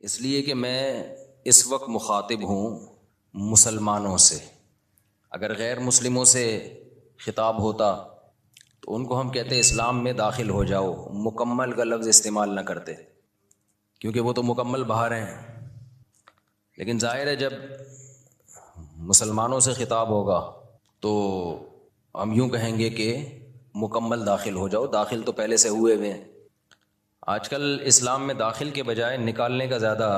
اس لیے کہ میں اس وقت مخاطب ہوں مسلمانوں سے. اگر غیر مسلموں سے خطاب ہوتا تو ان کو ہم کہتے اسلام میں داخل ہو جاؤ، مکمل کا لفظ استعمال نہ کرتے کیونکہ وہ تو مکمل باہر ہیں. لیکن ظاہر ہے جب مسلمانوں سے خطاب ہوگا تو ہم یوں کہیں گے کہ مکمل داخل ہو جاؤ. داخل تو پہلے سے ہوئے ہوئے ہیں. آج کل اسلام میں داخل کے بجائے نکالنے کا زیادہ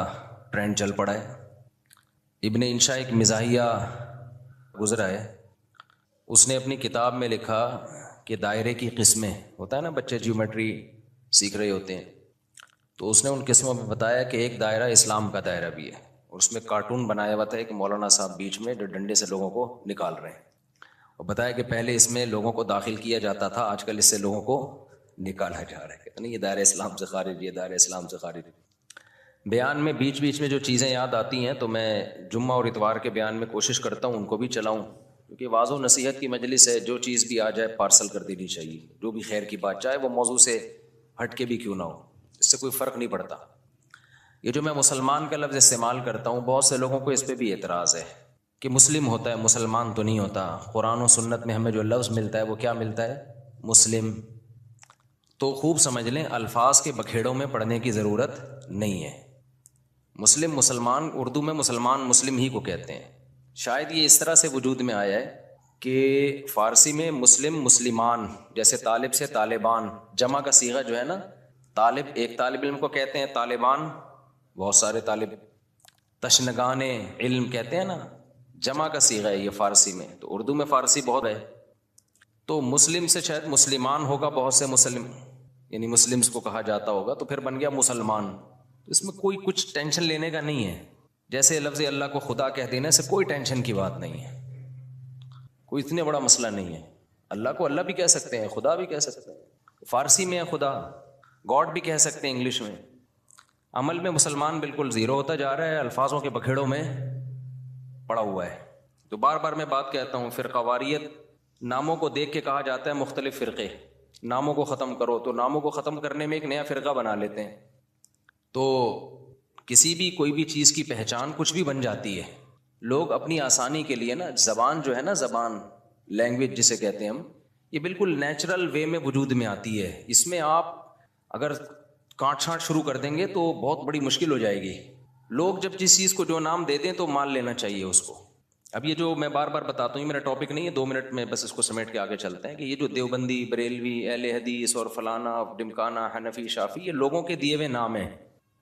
ٹرینڈ چل پڑا ہے. ابن انشا ایک مزاحیہ گزرا ہے، اس نے اپنی کتاب میں لکھا کہ دائرے کی قسمیں، ہوتا ہے نا بچے جیومیٹری سیکھ رہے ہوتے ہیں، تو اس نے ان قسموں میں بتایا کہ ایک دائرہ اسلام کا دائرہ بھی ہے. اور اس میں کارٹون بنایا ہوا تھا کہ مولانا صاحب بیچ میں جو ڈنڈے سے لوگوں کو نکال رہے ہیں، اور بتایا کہ پہلے اس میں لوگوں کو داخل کیا جاتا تھا، آج کل اس سے لوگوں کو نکالا جا رہا ہے. کہتے نہیں یہ دائرہ اسلام سے خارج، یہ دائرہ اسلام سے خارج. بیان میں بیچ بیچ میں جو چیزیں یاد آتی ہیں تو میں جمعہ اور اتوار کے بیان میں کوشش کرتا ہوں ان کو بھی چلاؤں، کیونکہ واعظ و نصیحت کی مجلس ہے، جو چیز بھی آ جائے پارسل کر دینی چاہیے. جو بھی خیر کی بات، چاہے وہ موضوع سے ہٹ کے بھی کیوں نہ ہو، اس سے کوئی فرق نہیں پڑتا. یہ جو میں مسلمان کا لفظ استعمال کرتا ہوں، بہت سے لوگوں کو اس پہ بھی اعتراض ہے کہ مسلم ہوتا ہے، مسلمان تو نہیں ہوتا. قرآن و سنت میں ہمیں جو لفظ ملتا ہے وہ کیا ملتا ہے؟ مسلم. تو خوب سمجھ لیں، الفاظ کے بکھیڑوں میں پڑھنے کی ضرورت نہیں ہے. مسلم مسلمان، اردو میں مسلمان مسلم ہی کو کہتے ہیں. شاید یہ اس طرح سے وجود میں آیا ہے کہ فارسی میں مسلم مسلمان، جیسے طالب سے طالبان، جمع کا صیغہ جو ہے نا، طالب ایک طالب علم کو کہتے ہیں، طالبان بہت سارے طالب، تشنگان علم کہتے ہیں نا، جمع کا صیغہ ہے یہ فارسی میں. تو اردو میں فارسی بہت ہے، تو مسلم سے شاید مسلمان ہوگا، بہت سے مسلم یعنی مسلمز کو کہا جاتا ہوگا، تو پھر بن گیا مسلمان. تو اس میں کوئی کچھ ٹینشن لینے کا نہیں ہے. جیسے لفظ اللہ کو خدا کہہ دینے سے کوئی ٹینشن کی بات نہیں ہے، کوئی اتنے بڑا مسئلہ نہیں ہے. اللہ کو اللہ بھی کہہ سکتے ہیں، خدا بھی کہہ سکتے ہیں. فارسی میں ہے خدا، گاڈ بھی کہہ سکتے ہیں انگلش میں. عمل میں مسلمان بالکل زیرو ہوتا جا رہا ہے، الفاظوں کے بکھیڑوں میں پڑا ہوا ہے. تو بار بار میں بات کہتا ہوں، فرقہ واریت ناموں کو دیکھ کے کہا جاتا ہے مختلف فرقے، ناموں کو ختم کرو. تو ناموں کو ختم کرنے میں ایک نیا فرقہ بنا لیتے ہیں. تو کسی بھی کوئی بھی چیز کی پہچان کچھ بھی بن جاتی ہے. لوگ اپنی آسانی کے لیے نا، زبان جو ہے نا، زبان لینگویج جسے کہتے ہیں ہم، یہ بالکل نیچرل وے میں وجود میں آتی ہے. اس میں آپ اگر کاٹ چھانٹ شروع کر دیں گے تو بہت بڑی مشکل ہو جائے گی. لوگ جب جس چیز کو جو نام دے دیں تو مان لینا چاہیے اس کو. اب یہ جو میں بار بار بتاتا ہوں، یہ میرا ٹاپک نہیں ہے، 2 منٹ میں بس اس کو سمیٹ کے آگے چلتے ہیں کہ یہ جو دیوبندی، بریلوی، اہل حدیث اور فلانا ڈمکانا، حنفی، شافی، یہ لوگوں کے دیے ہوئے نام ہیں.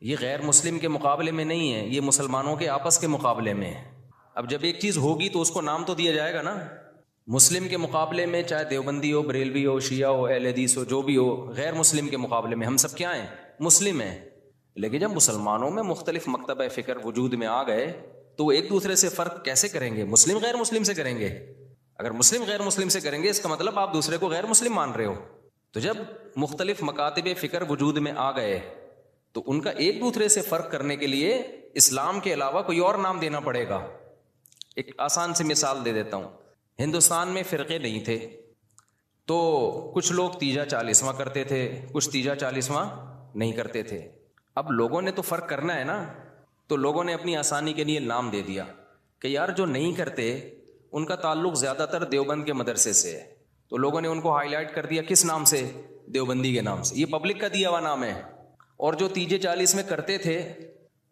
یہ غیر مسلم کے مقابلے میں نہیں ہے، یہ مسلمانوں کے آپس کے مقابلے میں ہے. اب جب ایک چیز ہوگی تو اس کو نام تو دیا جائے گا نا. مسلم کے مقابلے میں چاہے دیوبندی ہو، بریلوی ہو، شیعہ ہو، اہل حدیث ہو، جو بھی ہو، غیر مسلم کے مقابلے میں ہم سب کیا ہیں؟ مسلم ہیں. لیکن جب مسلمانوں میں مختلف مکتبہ فکر وجود میں آ گئے تو وہ ایک دوسرے سے فرق کیسے کریں گے؟ مسلم غیر مسلم سے کریں گے. اگر مسلم غیر مسلم سے کریں گے اس کا مطلب آپ دوسرے کو غیر مسلم مان رہے ہو. تو جب مختلف مکاتب فکر وجود میں آ گئے تو ان کا ایک دوسرے سے فرق کرنے کے لیے اسلام کے علاوہ کوئی اور نام دینا پڑے گا. ایک آسان سی مثال دے دیتا ہوں. ہندوستان میں فرقے نہیں تھے تو کچھ لوگ تیجا چالیسواں کرتے تھے، کچھ تیجا چالیسواں نہیں کرتے تھے. اب لوگوں نے تو فرق کرنا ہے نا، تو لوگوں نے اپنی آسانی کے لیے نام دے دیا کہ یار جو نہیں کرتے ان کا تعلق زیادہ تر دیوبند کے مدرسے سے ہے، تو لوگوں نے ان کو ہائی لائٹ کر دیا کس نام سے؟ دیوبندی کے نام سے. یہ پبلک کا دیا ہوا نام ہے. اور جو تیجے 40 میں کرتے تھے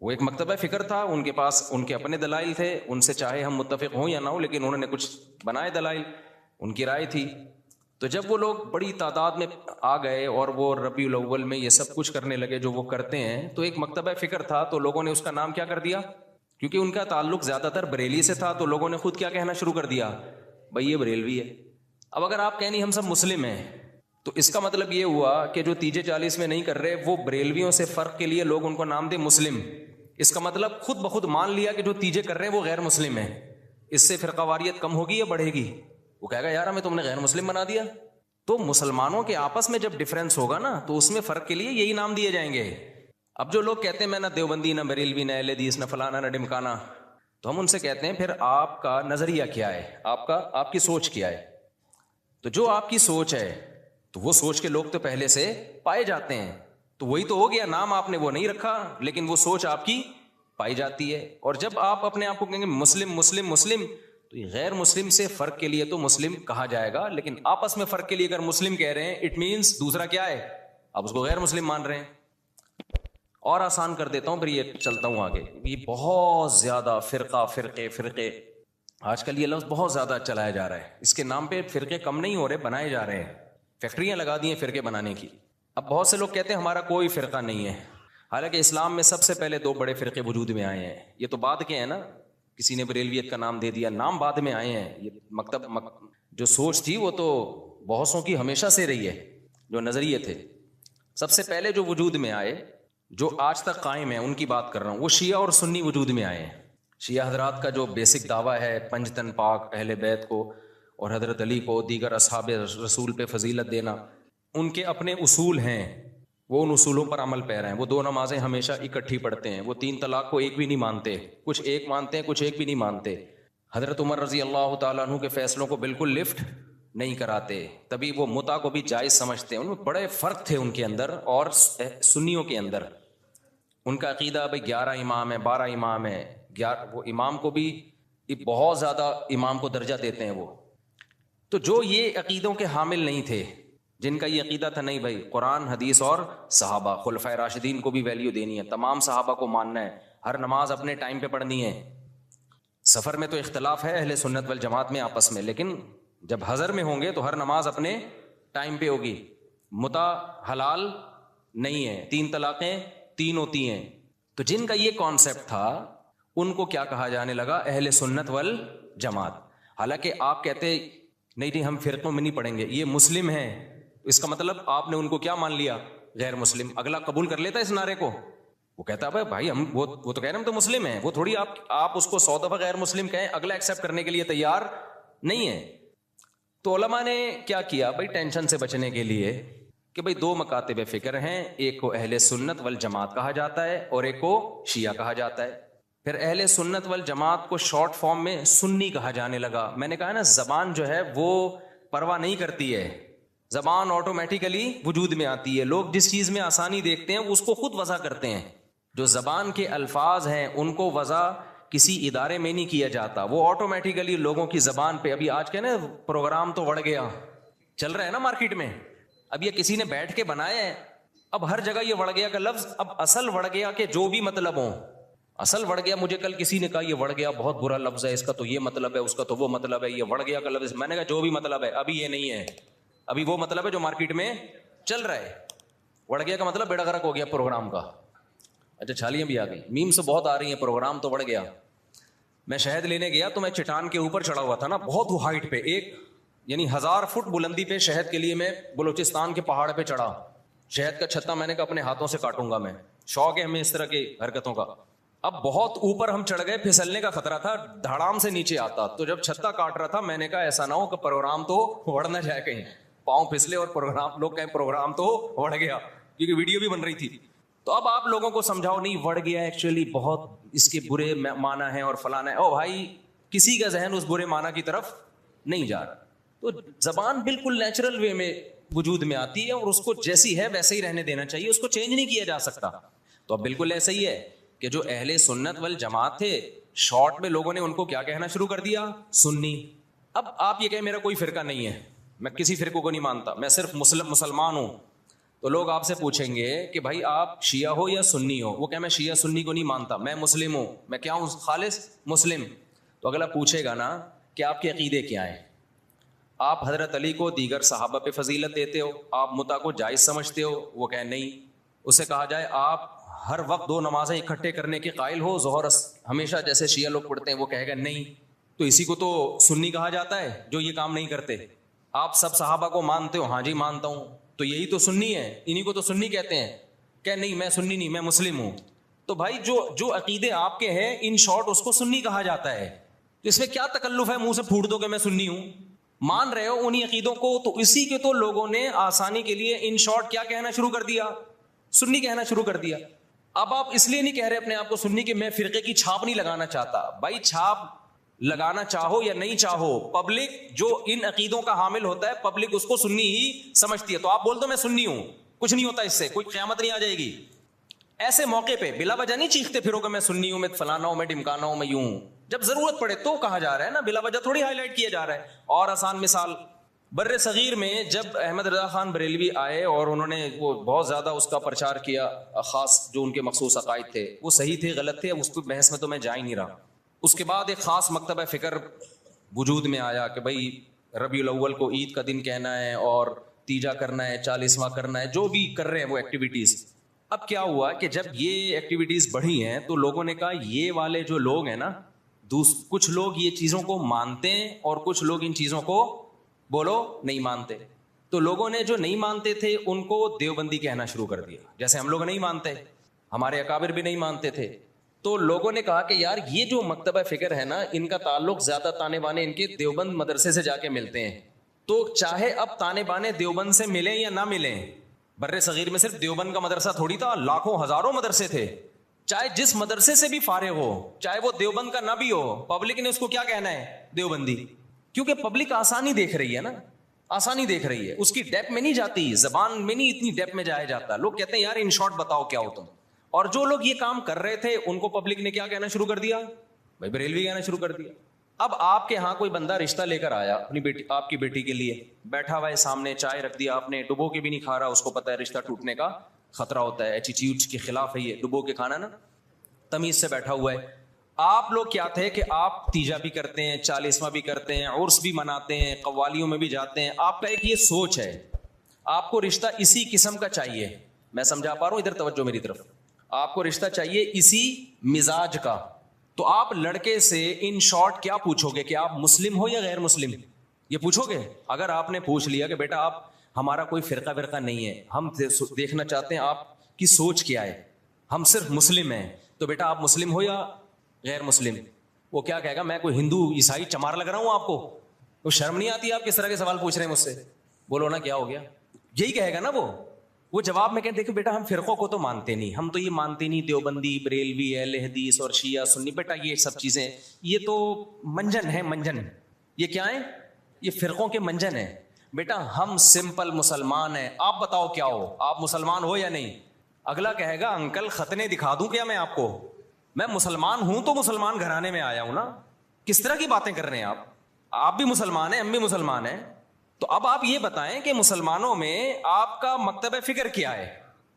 وہ ایک مکتبہ فکر تھا، ان کے پاس ان کے اپنے دلائل تھے، ان سے چاہے ہم متفق ہوں یا نہ ہوں لیکن انہوں نے کچھ بنائے دلائل، ان کی رائے تھی. تو جب وہ لوگ بڑی تعداد میں آ گئے اور وہ ربیع الاول میں یہ سب کچھ کرنے لگے جو وہ کرتے ہیں، تو ایک مکتبہ فکر تھا تو لوگوں نے اس کا نام کیا کر دیا؟ کیونکہ ان کا تعلق زیادہ تر بریلی سے تھا تو لوگوں نے خود کیا کہنا شروع کر دیا؟ بھئی یہ بریلوی ہے. اب اگر آپ کہیں ہم سب مسلم ہیں تو اس کا مطلب یہ ہوا کہ جو تیجے 40 میں نہیں کر رہے وہ بریلویوں سے فرق کے لیے لوگ ان کو نام دے مسلم. اس کا مطلب خود بخود مان لیا کہ جو تیجے کر رہے ہیں وہ غیر مسلم ہیں. اس سے فرقہ واریت کم ہوگی یا بڑھے گی؟ وہ کہے گا یار ہمیں تم نے غیر مسلم بنا دیا. تو مسلمانوں کے آپس میں جب ڈفرینس ہوگا نا تو اس میں فرق کے لیے یہی نام دیے جائیں گے. اب جو لوگ کہتے ہیں میں نہ دیوبندی، نہ بریلوی، نہ اہل حدیث، نہ فلانا، نہ ڈمکانا، تو ہم ان سے کہتے ہیں پھر آپ کا نظریہ کیا ہے؟ آپ کی سوچ کیا ہے؟ تو جو آپ کی سوچ ہے تو وہ سوچ کے لوگ تو پہلے سے پائے جاتے ہیں. تو وہی تو ہو گیا, نام آپ نے وہ نہیں رکھا لیکن وہ سوچ آپ کی پائی جاتی ہے. اور جب آپ اپنے آپ کو کہیں گے مسلم مسلم مسلم, تو یہ غیر مسلم سے فرق کے لیے تو مسلم کہا جائے گا, لیکن آپس میں فرق کے لیے اگر مسلم کہہ رہے ہیں اٹ مینس دوسرا کیا ہے, آپ اس کو غیر مسلم مان رہے ہیں. اور آسان کر دیتا ہوں پھر یہ چلتا ہوں آگے. یہ بہت زیادہ فرقے آج کل یہ لفظ بہت زیادہ چلایا جا رہا ہے, اس کے نام پہ فرقے کم نہیں ہو رہے, بنائے جا رہے ہیں, فیکٹریاں لگا دی ہیں فرقے بنانے کی. اب بہت سے لوگ کہتے ہیں ہمارا کوئی فرقہ نہیں ہے, حالانکہ اسلام میں سب سے پہلے 2 بڑے فرقے وجود میں آئے ہیں. یہ تو بعد کے ہیں نا, کسی نے بریلویت کا نام دے دیا, نام بعد میں آئے ہیں. یہ جو سوچ تھی وہ تو بہتوں کی ہمیشہ سے رہی ہے, جو نظریے تھے سب سے پہلے جو وجود میں آئے, جو آج تک قائم ہیں, ان کی بات کر رہا ہوں. وہ شیعہ اور سنی وجود میں آئے ہیں. شیعہ حضرات کا جو بیسک دعویٰ ہے پنج تن پاک, اہل بیت کو اور حضرت علی کو, دیگر اصحاب رسول پہ فضیلت دینا, ان کے اپنے اصول ہیں, وہ ان اصولوں پر عمل پیرا ہیں. وہ 2 نمازیں ہمیشہ اکٹھی پڑھتے ہیں, وہ 3 طلاق کو ایک بھی نہیں مانتے, کچھ ایک مانتے ہیں کچھ ایک بھی نہیں مانتے. حضرت عمر رضی اللہ تعالیٰ عنہ کے فیصلوں کو بالکل لفٹ نہیں کراتے, تبھی وہ متع کو بھی جائز سمجھتے ہیں. ان میں بڑے فرق تھے ان کے اندر اور سنیوں کے اندر. ان کا عقیدہ بھائی 11 امام ہے, 12 امام ہے, وہ امام کو بھی بہت زیادہ امام کو درجہ دیتے ہیں وہ. تو جو یہ عقیدوں کے حامل نہیں تھے, جن کا یہ عقیدہ تھا نہیں بھائی قرآن حدیث اور صحابہ خلفائے راشدین کو بھی ویلیو دینی ہے, تمام صحابہ کو ماننا ہے, ہر نماز اپنے ٹائم پہ پڑھنی ہے. سفر میں تو اختلاف ہے اہل سنت والجماعت میں آپس میں, لیکن جب حضر میں ہوں گے تو ہر نماز اپنے ٹائم پہ ہوگی. متع حلال نہیں ہے, 3 طلاقیں 3 ہوتی ہیں. تو جن کا یہ کانسیپٹ تھا ان کو کیا کہا جانے لگا, اہل سنت والجماعت. حالانکہ آپ کہتے نہیں ہم فرقوں میں نہیں پڑھیں گے, یہ مسلم ہیں, اس کا مطلب آپ نے ان کو کیا مان لیا, غیر مسلم. اگلا قبول کر لیتا اس نعرے کو, وہ کہتا ہے بھائی ہم وہ تو کہہ رہے ہیں ہم تو مسلم ہیں, وہ تھوڑی آپ اس کو 100 دفعہ غیر مسلم کہیں, اگلا ایکسیپٹ کرنے کے لیے تیار نہیں ہے. تو علماء نے کیا کیا بھائی, ٹینشن سے بچنے کے لیے کہ بھائی 2 مکاتب فکر ہیں, ایک کو اہل سنت والجماعت کہا جاتا ہے اور ایک کو شیعہ کہا جاتا ہے. پھر اہل سنت والجماعت کو شارٹ فارم میں سنی کہا جانے لگا. میں نے کہا نا زبان جو ہے وہ پرواہ نہیں کرتی ہے, زبان آٹومیٹیکلی وجود میں آتی ہے. لوگ جس چیز میں آسانی دیکھتے ہیں اس کو خود وضع کرتے ہیں. جو زبان کے الفاظ ہیں ان کو وضع کسی ادارے میں نہیں کیا جاتا, وہ آٹومیٹیکلی لوگوں کی زبان پہ. ابھی آج کے نا پروگرام تو بڑھ گیا, چل رہا ہے نا مارکیٹ میں, اب یہ کسی نے بیٹھ کے بنایا ہے, اب ہر جگہ یہ وڑ گیا کا لفظ. اب اصل وڑ گیا کہ جو بھی مطلب ہوں, اصل وڑ گیا. مجھے کل کسی نے کہا یہ وڑ گیا بہت برا لفظ ہے, اس کا تو یہ مطلب ہے, اس کا تو وہ مطلب ہے, یہ وڑ گیا کا لفظ. میں نے کہا جو بھی مطلب ہے ابھی یہ نہیں ہے, ابھی وہ مطلب ہے جو مارکیٹ میں چل رہا ہے. وڑ گیا کا مطلب بیڑا غرق ہو گیا پروگرام کا. اچھا چھالیاں بھی آ گئی, میم سے بہت آ رہی ہیں, پروگرام تو بڑھ گیا. میں شہد لینے گیا تو میں چٹان کے اوپر چڑھا ہوا تھا نا, بہت ہائٹ پہ, ایک یعنی 1000 فٹ بلندی پہ شہد کے لیے میں بلوچستان کے پہاڑ پہ چڑھا. شہد کا چھتا میں نے کہا اپنے ہاتھوں سے کاٹوں گا میں, شوق ہے ہمیں اس طرح کی حرکتوں کا. اب بہت اوپر ہم چڑھ گئے, پھسلنے کا خطرہ تھا, دھڑام سے نیچے آتا. تو جب چھتا کاٹ رہا تھا میں نے کہا ایسا نہ ہو کہ پروگرام تو اڑ نہ جائے کہیں, پاؤں پھسلے اور پروگرام لوگ کہیں پروگرام تو اڑ گیا, کیونکہ ویڈیو بھی بن رہی تھی. تو اب آپ لوگوں کو سمجھاؤ نہیں وڑ گیا ایکچولی بہت اس کے برے معنی ہیں اور فلانا ہے. او بھائی کسی کا ذہن اس برے معنی کی طرف نہیں جا رہا. تو زبان بالکل نیچرل وے میں وجود میں آتی ہے اور اس کو جیسی ہے ویسے ہی رہنے دینا چاہیے, اس کو چینج نہیں کیا جا سکتا. تو اب بالکل ایسا ہی ہے کہ جو اہل سنت والجماعت تھے, شارٹ میں لوگوں نے ان کو کیا کہنا شروع کر دیا, سنی. اب آپ یہ کہیں میرا کوئی فرقہ نہیں ہے, میں کسی فرقے کو نہیں مانتا, میں صرف مسلمان ہوں. تو لوگ آپ سے پوچھیں گے کہ بھائی آپ شیعہ ہو یا سنی ہو, وہ کہ میں شیعہ سنی کو نہیں مانتا, میں مسلم ہوں. میں کیا ہوں, خالص مسلم. تو اگلا پوچھے گا نا کہ آپ کے عقیدے کیا ہیں, آپ حضرت علی کو دیگر صحابہ پہ فضیلت دیتے ہو, آپ متع کو جائز سمجھتے ہو, وہ کہیں نہیں. اسے کہا جائے آپ ہر وقت 2 نمازیں اکٹھے کرنے کے قائل ہو, ظہر ہمیشہ جیسے شیعہ لوگ پڑھتے ہیں, وہ کہے گا نہیں. تو اسی کو تو سنی کہا جاتا ہے جو یہ کام نہیں کرتے. آپ سب صحابہ کو مانتے ہو, ہاں جی مانتا ہوں, تو یہی تو سنی ہے, انہی کو تو سنی کہتے ہیں. کہ نہیں میں سنی نہیں, میں مسلم ہوں. تو بھائی جو عقیدے آپ کے ہیں ان شارٹ اس کو سنی کہا جاتا ہے. تو اس میں کیا تکلف ہے, منہ سے پھوٹ دو کہ میں سنی ہوں, مان رہے ہو انہی عقیدوں کو. تو اسی کے تو لوگوں نے آسانی کے لیے ان شارٹ کیا کہنا شروع کر دیا, سنی کہنا شروع کر دیا. اب آپ اس لیے نہیں کہہ رہے اپنے آپ کو سنی کہ میں فرقے کی چھاپ نہیں لگانا چاہتا. بھائی چھاپ لگانا چاہو یا نہیں چاہو, پبلک جو ان عقیدوں کا حامل ہوتا ہے پبلک اس کو سنی ہی سمجھتی ہے. تو آپ بول دو میں سنی ہوں, کچھ نہیں ہوتا اس سے، کوئی قیامت نہیں آ جائے گی. ایسے موقع پہ بلا وجہ نہیں چیختے پھرو کہ میں سنی ہوں، میں فلانا ہوں، میں ڈمکانا ہوں، میں یوں ہوں. جب ضرورت پڑے تو کہا جا رہا ہے نا، بلا وجہ تھوڑی ہائی لائٹ کیا جا رہا ہے. اور آسان مثال، بر صغیر میں جب احمد رضا خان بریلوی آئے اور انہوں نے وہ بہت زیادہ اس کا پرچار کیا، خاص جو ان کے مخصوص عقائد تھے وہ صحیح تھے غلط تھے، اس پہ بحث میں تو میں جا ہی نہیں رہا. اس کے بعد ایک خاص مکتبہ فکر وجود میں آیا کہ بھائی ربیع الاول کو عید کا دن کہنا ہے اور تیجا کرنا ہے، 40واں کرنا ہے، جو بھی کر رہے ہیں وہ ایکٹیویٹیز. اب کیا ہوا کہ جب یہ ایکٹیویٹیز بڑھی ہیں تو لوگوں نے کہا یہ والے جو لوگ ہیں نا، کچھ لوگ یہ چیزوں کو مانتے ہیں اور کچھ لوگ ان چیزوں کو بولو نہیں مانتے. تو لوگوں نے جو نہیں مانتے تھے ان کو دیوبندی کہنا شروع کر دیا، جیسے ہم لوگ نہیں مانتے، ہمارے اکابر بھی نہیں مانتے تھے. تو لوگوں نے کہا کہ یار یہ جو مکتبہ فکر ہے نا، ان کا تعلق زیادہ تانے بانے ان کے دیوبند مدرسے سے جا کے ملتے ہیں. تو چاہے اب تانے بانے دیوبند سے ملیں یا نہ ملیں، بر صغیر میں صرف دیوبند کا مدرسہ تھوڑی تھا، لاکھوں ہزاروں مدرسے تھے. چاہے جس مدرسے سے بھی فارغ ہو، چاہے وہ دیوبند کا نہ بھی ہو، پبلک نے اس کو کیا کہنا ہے؟ دیوبندی. کیونکہ پبلک آسانی دیکھ رہی ہے نا، آسانی دیکھ رہی ہے، اس کی ڈیپ میں نہیں جاتی، زبان میں نہیں اتنی ڈیپ میں جایا جاتا. لوگ کہتے ہیں یار ان شارٹ بتاؤ کیا ہو تم. اور جو لوگ یہ کام کر رہے تھے ان کو پبلک نے کیا کہنا شروع کر دیا؟ بھائی بریلوی کہنا شروع کر دیا. اب آپ کے ہاں کوئی بندہ رشتہ لے کر آیا اپنی بیٹی، آپ کی بیٹی کے لیے، بیٹھا ہوا ہے سامنے، چائے رکھ دیا آپ نے، ڈبو کے بھی نہیں کھا رہا، اس کو پتا ہے رشتہ ٹوٹنے کا خطرہ ہوتا ہے، ایٹیٹیوڈ کے خلاف ہے یہ ڈبو کے کھانا نا، تمیز سے بیٹھا ہوا ہے. آپ لوگ کیا تھے کہ آپ تیجا بھی کرتے ہیں، 40واں بھی کرتے ہیں، عرس بھی مناتے ہیں، قوالیوں میں بھی جاتے ہیں. آپ کا ایک یہ سوچ ہے آپ کو رشتہ اسی قسم کا چاہیے. میں سمجھا پا رہا ہوں؟ ادھر توجہ میری طرف. آپ کو رشتہ چاہیے اسی مزاج کا. تو آپ لڑکے سے ان شارٹ کیا پوچھو گے کہ آپ مسلم ہو یا غیر مسلم؟ یہ پوچھو گے. اگر آپ نے پوچھ لیا کہ بیٹا آپ ہمارا کوئی فرقہ نہیں ہے، ہم دیکھنا چاہتے ہیں آپ کی سوچ کیا ہے، ہم صرف مسلم ہیں، تو بیٹا آپ مسلم ہو یا غیر مسلم؟ وہ کیا کہے گا؟ میں کوئی ہندو عیسائی چمار لگ رہا ہوں آپ کو؟ وہ شرم نہیں آتی آپ کس طرح کے سوال پوچھ رہے ہیں مجھ سے؟ بولو نا کیا ہو گیا؟ یہی کہے گا نا وہ جواب میں کہتے دیکھو بیٹا ہم فرقوں کو تو مانتے نہیں، ہم تو یہ مانتے نہیں دیوبندی، بریلوی، اہل حدیث اور شیعہ سنی. بیٹا یہ سب چیزیں یہ تو منجن ہے، منجن. یہ کیا ہے؟ یہ فرقوں کے منجن ہیں. بیٹا ہم سمپل مسلمان ہیں، آپ بتاؤ کیا ہو، آپ مسلمان ہو یا نہیں؟ اگلا کہے گا انکل ختنے دکھا دوں کیا میں آپ کو؟ میں مسلمان ہوں تو مسلمان گھرانے میں آیا ہوں نا. کس طرح کی باتیں کر رہے ہیں آپ بھی مسلمان ہیں، ہم بھی مسلمان ہیں. تو اب آپ یہ بتائیں کہ مسلمانوں میں آپ کا مکتبہ فکر کیا ہے،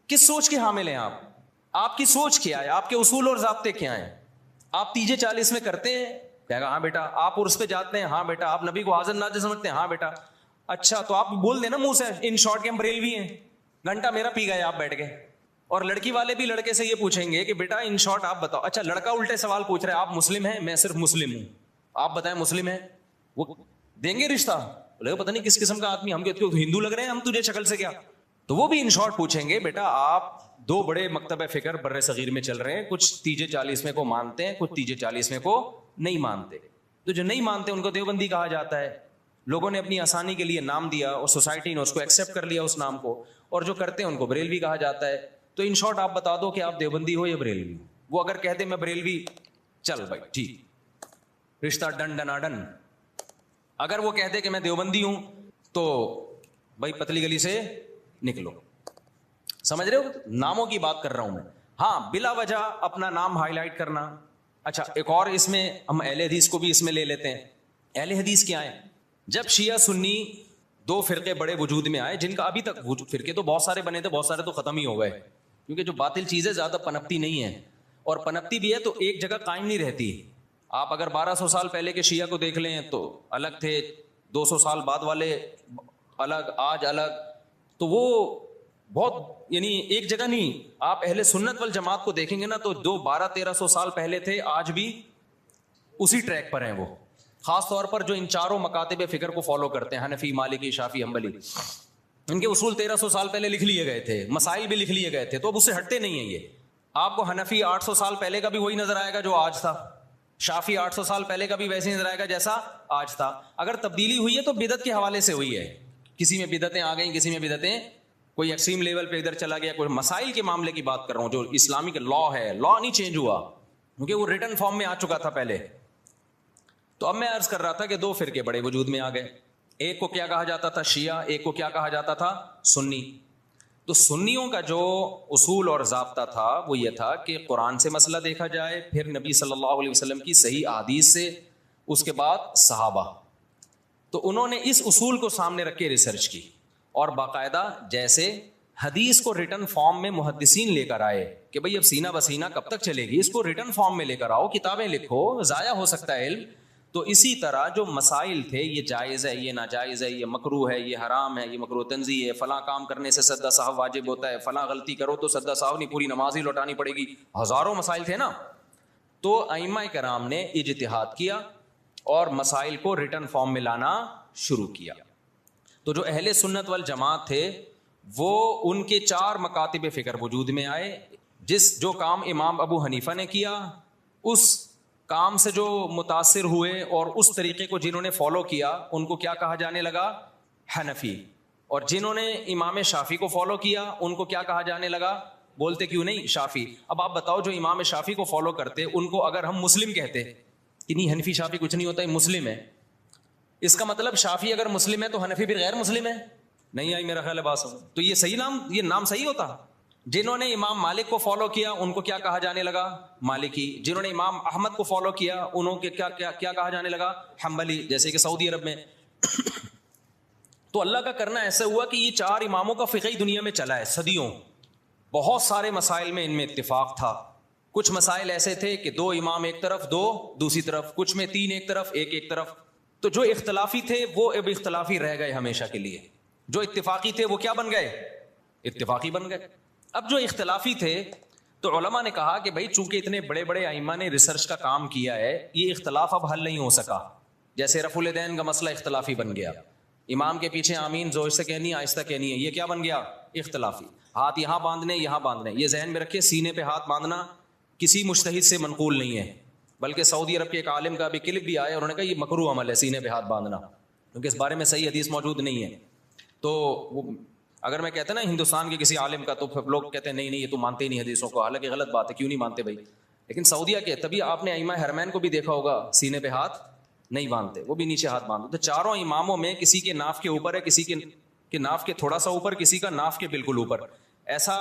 کس سوچ کے حامل ہیں آپ کی سوچ کیا ہے، آپ کے اصول اور ضابطے کیا ہیں؟ آپ تیجے 40 میں کرتے ہیں؟ کہے گا ہاں بیٹا. آپ عرس پہ جاتے ہیں؟ ہاں بیٹا. آپ نبی کو حاضر ناظر سمجھتے ہیں؟ ہاں بیٹا. اچھا تو آپ بول دینا منہ سے ان شارٹ کے ہم بریلوی ہیں. گھنٹہ میرا پی گئے آپ بیٹھ گئے. اور لڑکی والے بھی لڑکے سے یہ پوچھیں گے کہ بیٹا ان شارٹ آپ بتاؤ. اچھا لڑکا الٹے سوال پوچھ رہا ہے آپ مسلم ہیں؟ میں صرف مسلم ہوں. آپ بتائیں مسلم ہیں؟ وہ دیں گے رشتہ؟ بولے پتہ نہیں کس قسم کا آدمی، ہم کہتے ہندو لگ رہے ہیں ہم تجھے شکل سے کیا؟ تو وہ بھی ان شارٹ پوچھیں گے بیٹا آپ دو بڑے مکتبہ فکر بر صغیر میں چل رہے ہیں، کچھ تیجے 40 کو مانتے ہیں، کچھ تیجے 40 کو نہیں مانتے. تو جو نہیں مانتے ان کو دیوبندی کہا جاتا ہے. لوگوں نے اپنی آسانی کے لیے نام دیا اور سوسائٹی نے اس کو ایکسیپٹ کر لیا اس نام کو، اور جو کرتے ہیں ان کو بریلوی کہا جاتا ہے. تو ان شارٹ آپ بتا دو کہ آپ دیوبندی ہو یا بریلوی. وہ اگر کہتے میں بریلوی، چل بھائی ٹھیک، رشتہ ڈن ڈنا ڈن. اگر وہ کہتے کہ میں دیوبندی ہوں تو بھائی پتلی گلی سے نکلو. سمجھ رہے ہو؟ ناموں کی بات کر رہا ہوں میں. ہاں بلا وجہ اپنا نام ہائی لائٹ کرنا. اچھا ایک اور اس میں ہم اہل حدیث کو بھی اس میں لے لیتے ہیں. اہل حدیث کیا ہے؟ جب شیعہ سنی دو فرقے بڑے وجود میں آئے، جن کا ابھی تک فرقے تو بہت سارے بنے تھے، بہت سارے تو ختم ہی ہو گئے، کیونکہ جو باطل چیزیں زیادہ پنپتی نہیں ہیں، اور پنپتی بھی ہے تو ایک جگہ قائم نہیں رہتی. آپ اگر 1200 سال پہلے کے شیعہ کو دیکھ لیں تو الگ تھے، 200 سال بعد والے الگ، آج الگ. تو وہ بہت یعنی ایک جگہ نہیں. آپ اہل سنت والجماعت کو دیکھیں گے نا تو 1200-1300 سال پہلے تھے، آج بھی اسی ٹریک پر ہیں وہ. خاص طور پر جو ان چاروں مکاتب فکر کو فالو کرتے ہیں، حنفی، مالکی، شافعی، حنبلی، ان کے اصول 1300 سال پہلے لکھ لیے گئے تھے، مسائل بھی لکھ لیے گئے تھے، تو اب اس سے ہٹتے نہیں ہیں یہ. آپ کو حنفی 800 سال پہلے کا بھی وہی نظر آئے گا جو آج تھا، شافعی 800 سال پہلے کا بھی ویسے نظر آئے گا جیسا آج تھا. اگر تبدیلی ہوئی ہے تو بدعت کے حوالے سے ہوئی ہے. کسی میں بدعتیں آ گئیں، کسی میں بدعتیں کوئی ایکسٹریم لیول پہ ادھر چلا گیا. کوئی مسائل کے معاملے کی بات کر رہا ہوں، جو اسلامک لا ہے، لا نہیں چینج ہوا کیونکہ وہ ریٹن فارم میں آ چکا تھا پہلے. تو اب میں عرض کر رہا تھا کہ دو فرقے بڑے وجود میں آ گئے. ایک کو کیا کہا جاتا تھا؟ شیعہ. ایک کو کیا کہا جاتا تھا؟ سنی. تو سنیوں کا جو اصول اور ضابطہ تھا وہ یہ تھا کہ قرآن سے مسئلہ دیکھا جائے، پھر نبی صلی اللہ علیہ وسلم کی صحیح احادیث سے، اس کے بعد صحابہ. تو انہوں نے اس اصول کو سامنے رکھ کے ریسرچ کی، اور باقاعدہ جیسے حدیث کو ریٹن فارم میں محدثین لے کر آئے کہ بھئی اب سینہ بسینہ کب تک چلے گی، اس کو ریٹن فارم میں لے کر آؤ، کتابیں لکھو، ضائع ہو سکتا ہے علم. تو اسی طرح جو مسائل تھے، یہ جائز ہے، یہ ناجائز ہے، یہ مکروہ ہے، یہ حرام ہے، یہ مکروہ تنزیہ ہے، فلاں کام کرنے سے سجدہ سہو واجب ہوتا ہے، فلاں غلطی کرو تو سجدہ سہو نہیں، پوری نماز ہی لوٹانی پڑے گی، ہزاروں مسائل تھے نا. تو ائمہ کرام نے اجتہاد کیا اور مسائل کو ریٹن فارم میں لانا شروع کیا. تو جو اہل سنت والجماعت تھے وہ ان کے 4 مکاتب فکر وجود میں آئے. جو کام امام ابو حنیفہ نے کیا، اس کام سے جو متاثر ہوئے اور اس طریقے کو جنہوں نے فالو کیا ان کو کیا کہا جانے لگا؟ حنفی. اور جنہوں نے امام شافعی کو فالو کیا ان کو کیا کہا جانے لگا؟ بولتے کیوں نہیں؟ شافعی. اب آپ بتاؤ جو امام شافعی کو فالو کرتے ان کو اگر ہم مسلم کہتے کہ نہیں حنفی شافعی کچھ نہیں ہوتا ہے، مسلم ہے، اس کا مطلب شافعی اگر مسلم ہے تو حنفی بھی غیر مسلم ہے؟ نہیں آئی میرا خیال ہے بات سمجھ. تو یہ نام صحیح ہوتا؟ جنہوں نے امام مالک کو فالو کیا ان کو کیا کہا جانے لگا؟ مالکی. جنہوں نے امام احمد کو فالو کیا انہوں کے کیا کہا جانے لگا؟ حنبلی، جیسے کہ سعودی عرب میں. تو اللہ کا کرنا ایسا ہوا کہ یہ 4 اماموں کا فقہی دنیا میں چلا ہے صدیوں. بہت سارے مسائل میں ان میں اتفاق تھا. کچھ مسائل ایسے تھے کہ 2 امام ایک طرف، 2 دوسری طرف، کچھ میں 3 ایک طرف، 1 ایک طرف. تو جو اختلافی تھے وہ اب اختلافی رہ گئے ہمیشہ کے لیے، جو اتفاقی تھے وہ کیا بن گئے؟ اتفاقی بن گئے. اب جو اختلافی تھے تو علماء نے کہا کہ بھائی چونکہ اتنے بڑے بڑے ائمہ نے ریسرچ کا کام کیا ہے، یہ اختلاف اب حل نہیں ہو سکا. جیسے رفع الیدین کا مسئلہ اختلافی بن گیا، امام کے پیچھے آمین زور سے کہنی ہے آہستہ کہنی ہے، یہ کیا بن گیا؟ اختلافی. ہاتھ یہاں باندھنے یہاں باندھنے، یہ ذہن میں رکھے سینے پہ ہاتھ باندھنا کسی مجتہد سے منقول نہیں ہے، بلکہ سعودی عرب کے ایک عالم کا بھی کلپ بھی آیا، انہوں نے کہا یہ مکروہ عمل ہے سینے پہ ہاتھ باندھنا، کیونکہ اس بارے میں صحیح حدیث موجود نہیں ہے. تو اگر میں کہتا نا ہندوستان کے کسی عالم کا تو لوگ کہتے ہیں نہیں یہ تو مانتے ہی نہیں حدیثوں کو، حالانکہ غلط بات ہے، کیوں نہیں مانتے بھائی؟ لیکن سعودیہ کے تبھی آپ نے ائمہ حرمین کو بھی دیکھا ہوگا سینے پہ ہاتھ نہیں باندھتے، وہ بھی نیچے ہاتھ باندھتے. تو 4 اماموں میں کسی کے ناف کے اوپر ہے، کسی کے ناف کے تھوڑا سا اوپر، کسی کا ناف کے بالکل اوپر. ایسا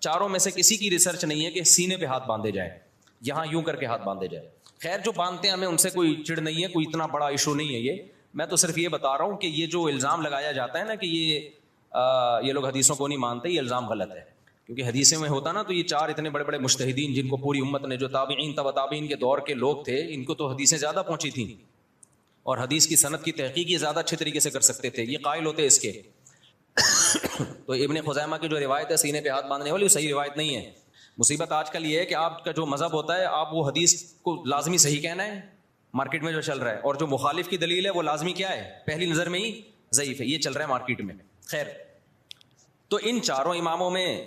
4 میں سے کسی کی ریسرچ نہیں ہے کہ سینے پہ ہاتھ باندھے جائے، یہاں یوں کر کے ہاتھ باندھے جائے. خیر جو باندھتے ہیں ہمیں ان سے کوئی چڑ نہیں ہے، کوئی اتنا بڑا ایشو نہیں ہے. یہ میں تو صرف یہ بتا رہا ہوں کہ یہ جو الزام لگایا جاتا ہے نا کہ یہ لوگ حدیثوں کو نہیں مانتے، یہ الزام غلط ہے. کیونکہ حدیثوں میں ہوتا نا تو یہ 4 اتنے بڑے بڑے مجتہدین جن کو پوری امت نے، جو تابعین تبع تابعین کے دور کے لوگ تھے، ان کو تو حدیثیں زیادہ پہنچی تھیں اور حدیث کی سند کی تحقیق یہ زیادہ اچھے طریقے سے کر سکتے تھے، یہ قائل ہوتے اس کے. تو ابن خزیمہ کی جو روایت ہے سینے پہ ہاتھ باندھنے والی، وہ صحیح روایت نہیں ہے. مصیبت آج کل یہ ہے کہ آپ کا جو مذہب ہوتا ہے آپ وہ حدیث کو لازمی صحیح کہنا ہے، مارکیٹ میں جو چل رہا ہے، اور جو مخالف کی دلیل ہے وہ لازمی کیا ہے؟ پہلی نظر میں ہی ضعیف ہے. یہ چل رہا ہے مارکیٹ میں. خیر، تو ان 4 اماموں میں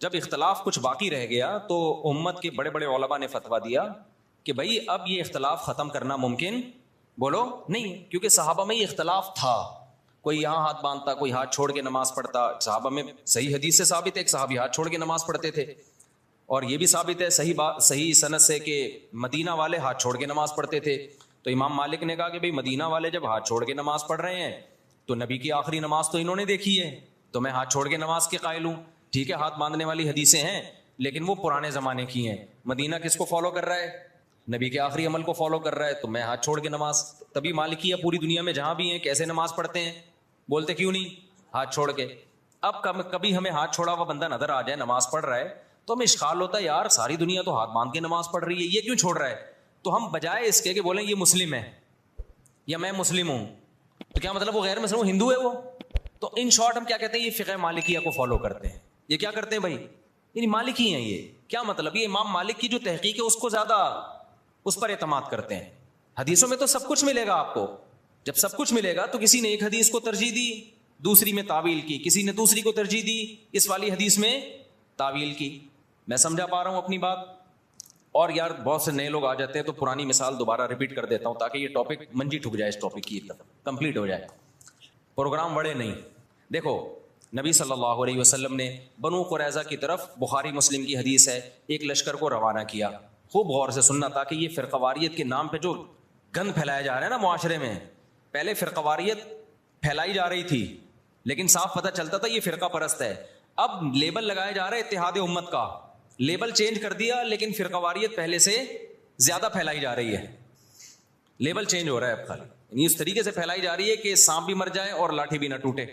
جب اختلاف کچھ باقی رہ گیا تو امت کے بڑے بڑے علماء نے فتویٰ دیا کہ بھائی اب یہ اختلاف ختم کرنا ممکن بولو نہیں، کیونکہ صحابہ میں یہ اختلاف تھا، کوئی یہاں ہاتھ باندھتا، کوئی ہاتھ چھوڑ کے نماز پڑھتا. صحابہ میں صحیح حدیث سے ثابت ہے ایک صحابی ہاتھ چھوڑ کے نماز پڑھتے تھے، اور یہ بھی ثابت ہے صحیح سند سے کہ مدینہ والے ہاتھ چھوڑ کے نماز پڑھتے تھے. تو امام مالک نے کہا کہ بھئی مدینہ والے جب ہاتھ چھوڑ کے نماز پڑھ رہے ہیں تو نبی کی آخری نماز تو انہوں نے دیکھی ہے، تو میں ہاتھ چھوڑ کے نماز کے قائل ہوں. ٹھیک ہے، ہاتھ باندھنے والی حدیثیں ہیں لیکن وہ پرانے زمانے کی ہیں. مدینہ کس کو فالو کر رہا ہے؟ نبی کے آخری عمل کو فالو کر رہا ہے، تو میں ہاتھ چھوڑ کے نماز. تبھی مالکیہ پوری دنیا میں جہاں بھی ہیں کیسے نماز پڑھتے ہیں؟ بولتے کیوں نہیں؟ ہاتھ چھوڑ کے. اب کبھی ہمیں ہاتھ چھوڑا ہوا بندہ نظر آ جائے نماز پڑھ رہا ہے تو ہمیں اشکال ہوتا ہے یار ساری دنیا تو ہاتھ باندھ کے نماز پڑھ رہی ہے، یہ کیوں چھوڑ رہا ہے؟ تو ہم بجائے اس کے کہ بولیں یہ مسلم ہے یا میں مسلم ہوں، تو کیا مطلب وہ غیر مسلم ہندو ہے وہ؟ تو ان شارٹ ہم کیا کہتے ہیں؟ یہ فقہ مالکیہ کو فالو کرتے ہیں. یہ کیا کرتے ہیں بھائی؟ یعنی مالکی ہیں. یہ کیا مطلب؟ یہ امام مالک کی جو تحقیق ہے اس کو زیادہ اس پر اعتماد کرتے ہیں. حدیثوں میں تو سب کچھ ملے گا آپ کو، جب سب کچھ ملے گا تو کسی نے ایک حدیث کو ترجیح دی، دوسری میں تعویل کی، کسی نے دوسری کو ترجیح دی، اس والی حدیث میں تعویل کی. میں سمجھا پا رہا ہوں اپنی بات؟ اور یار بہت سے نئے لوگ آ جاتے ہیں تو پرانی مثال دوبارہ ریپیٹ کر دیتا ہوں تاکہ یہ ٹاپک منجی ٹھک جائے، اس ٹاپک کی کمپلیٹ ہو جائے، پروگرام بڑے نہیں. دیکھو نبی صلی اللہ علیہ وسلم نے بنو قریظہ کی طرف، بخاری مسلم کی حدیث ہے، ایک لشکر کو روانہ کیا. خوب غور سے سننا تاکہ یہ فرقواریت کے نام پہ جو گند پھیلایا جا رہا ہے نا معاشرے میں، پہلے فرقواریت پھیلائی جا رہی تھی لیکن صاف پتہ چلتا تھا یہ فرقہ پرست ہے. اب لیبل لگایا جا رہا ہے اتحاد امت کا، لیبل چینج کر دیا لیکن فرقواریت پہلے سے زیادہ پھیلائی جا رہی ہے، لیبل چینج ہو رہا ہے اب خالی، یعنی اس طریقے سے پھیلائی جا رہی ہے کہ سانپ بھی مر جائے اور لاٹھی بھی نہ ٹوٹے۔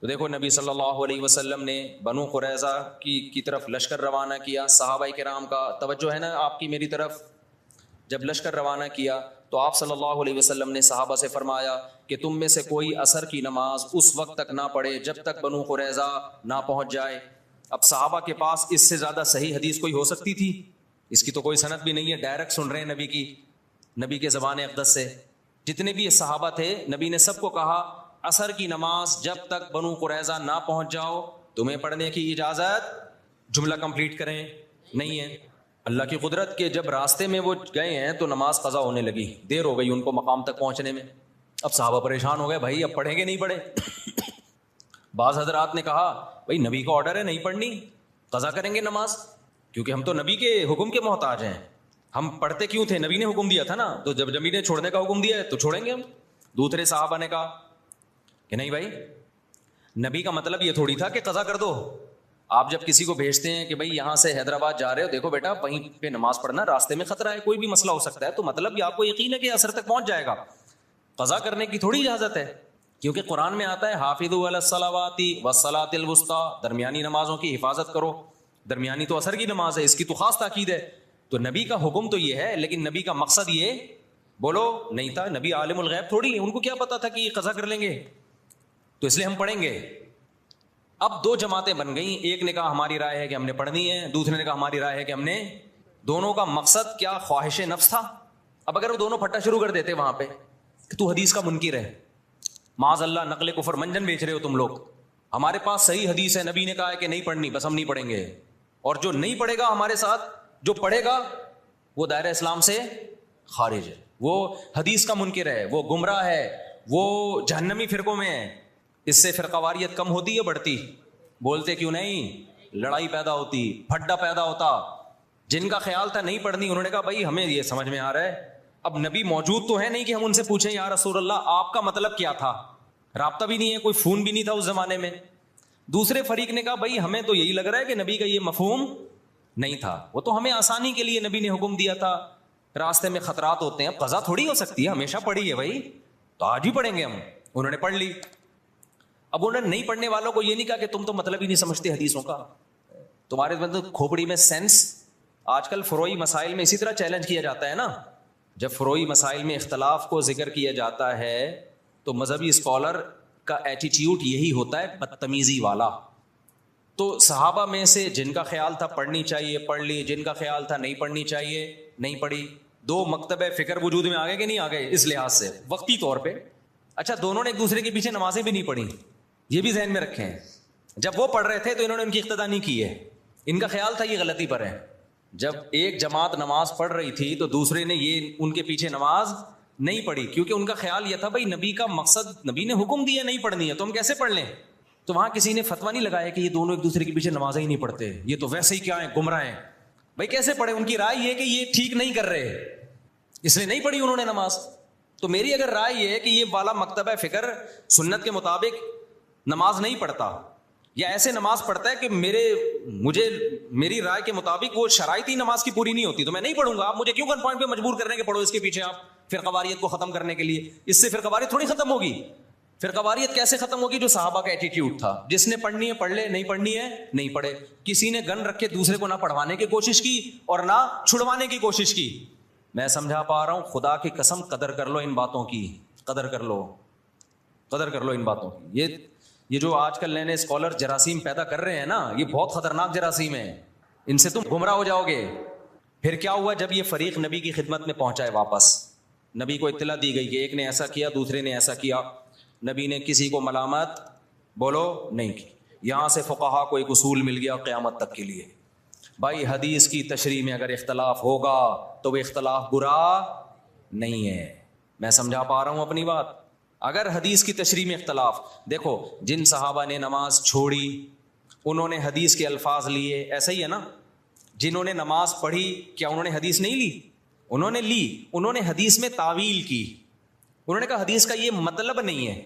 تو دیکھو نبی صلی اللہ علیہ وسلم نے بنو قریظہ کی طرف لشکر روانہ کیا، صحابہ کرام کا توجہ ہے نا آپ کی میری طرف، جب لشکر روانہ کیا تو آپ صلی اللہ علیہ وسلم نے صحابہ سے فرمایا کہ تم میں سے کوئی عصر کی نماز اس وقت تک نہ پڑھے جب تک بنو قریظہ نہ پہنچ جائے۔ اب صحابہ کے پاس اس سے زیادہ صحیح حدیث کوئی ہو سکتی تھی؟ اس کی تو کوئی سند بھی نہیں ہے، ڈائریکٹ سن رہے ہیں نبی کے زبان اقدس سے۔ جتنے بھی صحابہ تھے نبی نے سب کو کہا عصر کی نماز جب تک بنو قریظہ نہ پہنچ جاؤ تمہیں پڑھنے کی اجازت، جملہ کمپلیٹ کریں، نہیں ہے۔ اللہ کی قدرت کے جب راستے میں وہ گئے ہیں تو نماز قضا ہونے لگی، دیر ہو گئی ان کو مقام تک پہنچنے میں۔ اب صحابہ پریشان ہو گئے، بھائی اب پڑھیں گے نہیں پڑھے؟ بعض حضرات نے کہا بھائی نبی کا آرڈر ہے نہیں پڑھنی، قضا کریں گے نماز، کیونکہ ہم تو نبی کے حکم کے محتاج ہیں، ہم پڑھتے کیوں تھے؟ نبی نے حکم دیا تھا نا، تو جب نبی نے چھوڑنے کا حکم دیا ہے تو چھوڑیں گے ہم۔ دوسرے صحابہ نے کہا کہ نہیں بھائی، نبی کا مطلب یہ تھوڑی تھا کہ قضا کر دو۔ آپ جب کسی کو بھیجتے ہیں کہ بھائی یہاں سے حیدرآباد جا رہے ہو، دیکھو بیٹا وہیں پہ نماز پڑھنا، راستے میں خطرہ ہے، کوئی بھی مسئلہ ہو سکتا ہے، تو مطلب یہ آپ کو یقین ہے کہ عصر تک پہنچ جائے گا، قضا کرنے کی تھوڑی اجازت ہے، کیونکہ قرآن میں آتا ہے حافظوا علی الصلوات والصلاۃ الوسطی، درمیانی نمازوں کی حفاظت کرو، درمیانی تو عصر کی نماز ہے، اس کی تو خاص تاکید ہے۔ تو نبی کا حکم تو یہ ہے، لیکن نبی کا مقصد یہ بولو نہیں تھا، نبی عالم الغیب تھوڑی ہے، ان کو کیا پتا تھا کہ یہ قضا کر لیں گے، تو اس لیے ہم پڑھیں گے۔ اب دو جماعتیں بن گئیں، ایک نے کہا ہماری رائے ہے کہ ہم نے پڑھنی ہے، دوسرے نے کہا ہماری رائے ہے کہ ہم نے، دونوں کا مقصد کیا؟ خواہش نفس تھا۔ اب اگر وہ دونوں پھٹا شروع کر دیتے وہاں پہ کہ تو حدیث کا منکر ہے، معاذ اللہ نقل کفر منجن بیچ رہے ہو تم لوگ، ہمارے پاس صحیح حدیث ہے، نبی نے کہا ہے کہ نہیں پڑھنی، بس ہم نہیں پڑھیں گے، اور جو نہیں پڑھے گا ہمارے ساتھ، جو پڑھے گا وہ دائرہ اسلام سے خارج ہے، وہ حدیث کا منکر ہے، وہ گمراہ ہے، وہ جہنمی فرقوں میں ہے۔ اس سے فرقواریت کم ہوتی یا بڑھتی؟ بولتے کیوں نہیں؟ لڑائی پیدا ہوتی، پھڈا پیدا ہوتا۔ جن کا خیال تھا نہیں پڑھنی، انہوں نے کہا بھائی ہمیں یہ سمجھ میں آ رہا ہے، اب نبی موجود تو ہے نہیں کہ ہم ان سے پوچھیں یا رسول اللہ آپ کا مطلب کیا تھا، رابطہ بھی نہیں ہے، کوئی فون بھی نہیں تھا اس زمانے میں۔ دوسرے فریق نے کہا بھائی ہمیں تو یہی لگ رہا ہے کہ نبی کا یہ مفہوم نہیں تھا، وہ تو ہمیں آسانی کے لیے نبی نے حکم دیا تھا، راستے میں خطرات ہوتے ہیں، اب قضا تھوڑی ہو سکتی ہے، ہمیشہ پڑھی ہے بھائی، تو آج بھی پڑھیں گے ہم۔ انہوں نے پڑھ لی۔ اب انہوں نے نہیں پڑھنے والوں کو یہ نہیں کہا کہ تم تو مطلب ہی نہیں سمجھتے حدیثوں کا، تمہارے مطلب کھوپڑی میں سینس۔ آج کل فروعی مسائل میں اسی طرح چیلنج کیا جاتا ہے نا، جب فروعی مسائل میں اختلاف کو ذکر کیا جاتا ہے تو مذہبی اسکالر کا ایٹیٹیوڈ یہی ہوتا ہے، بدتمیزی والا۔ تو صحابہ میں سے جن کا خیال تھا پڑھنی چاہیے پڑھ لی، جن کا خیال تھا نہیں پڑھنی چاہیے نہیں پڑھی۔ دو مکتب فکر وجود میں آ گئے کہ نہیں آ گئے اس لحاظ سے وقتی طور پہ؟ اچھا دونوں نے ایک دوسرے کے پیچھے نمازیں بھی نہیں پڑھی، یہ بھی ذہن میں رکھیں۔ جب وہ پڑھ رہے تھے تو انہوں نے ان کی اقتدا نہیں کی ہے، ان کا خیال تھا یہ غلطی پر ہے۔ جب ایک جماعت نماز پڑھ رہی تھی تو دوسرے نے یہ ان کے پیچھے نماز نہیں پڑھی، کیونکہ ان کا خیال یہ تھا بھائی نبی کا مقصد، نبی نے حکم دیا نہیں پڑھنی ہے تو ہم کیسے پڑھ لیں؟ تو وہاں کسی نے فتویٰ نہیں لگایا کہ یہ دونوں ایک دوسرے کے پیچھے نمازیں ہی نہیں پڑھتے، یہ تو ویسے ہی کیا ہیں، گمراہ ہیں۔ بھائی کیسے پڑھے؟ ان کی رائے یہ کہ یہ ٹھیک نہیں کر رہے، اس لیے نہیں پڑھی انہوں نے نماز۔ تو میری اگر رائے یہ ہے کہ یہ والا مکتبہ فکر سنت کے مطابق نماز نہیں پڑھتا، یا ایسے نماز پڑھتا ہے کہ میری رائے کے مطابق وہ شرائط ہی نماز کی پوری نہیں ہوتی، تو میں نہیں پڑھوں گا۔ آپ مجھے کیوں گن پوائنٹ پہ مجبور کر رہے ہیں کہ پڑھو اس کے پیچھے آپ، فرقواریت کو ختم کرنے کے لیے؟ اس سے فرقواریت تھوڑی ختم ہوگی۔ فرقواریت کیسے ختم ہوگی؟ جو صحابہ کا ایٹیٹیوڈ تھا، جس نے پڑھنی ہے پڑھ لے، نہیں پڑھنی ہے نہیں پڑھے۔ کسی نے گن رکھ کے دوسرے کو نہ پڑھوانے کی کوشش کی اور نہ چھڑوانے کی کوشش کی۔ میں سمجھا پا رہا ہوں، خدا کی قسم قدر کر لو ان باتوں کی، قدر کر لو ان باتوں کی۔ یہ جو آج کل نئے نئے اسکالر جراثیم پیدا کر رہے ہیں نا، یہ بہت خطرناک جراثیم ہیں، ان سے تم گمراہ ہو جاؤ گے۔ پھر کیا ہوا؟ جب یہ فریق نبی کی خدمت میں پہنچائے واپس، نبی کو اطلاع دی گئی کہ ایک نے ایسا کیا دوسرے نے ایسا کیا، نبی نے کسی کو ملامت بولو نہیں کی۔ یہاں سے فقہا کو ایک اصول مل گیا قیامت تک کے لیے، بھائی حدیث کی تشریح میں اگر اختلاف ہوگا تو وہ اختلاف برا نہیں ہے۔ میں سمجھا پا رہا ہوں اپنی بات؟ اگر حدیث کی تشریح میں اختلاف، دیکھو جن صحابہ نے نماز چھوڑی انہوں نے حدیث کے الفاظ لیے، ایسا ہی ہے نا؟ جنہوں نے نماز پڑھی کیا انہوں نے حدیث نہیں لی؟ انہوں نے لی، انہوں نے حدیث میں تعویل کی، انہوں نے کہا حدیث کا یہ مطلب نہیں ہے۔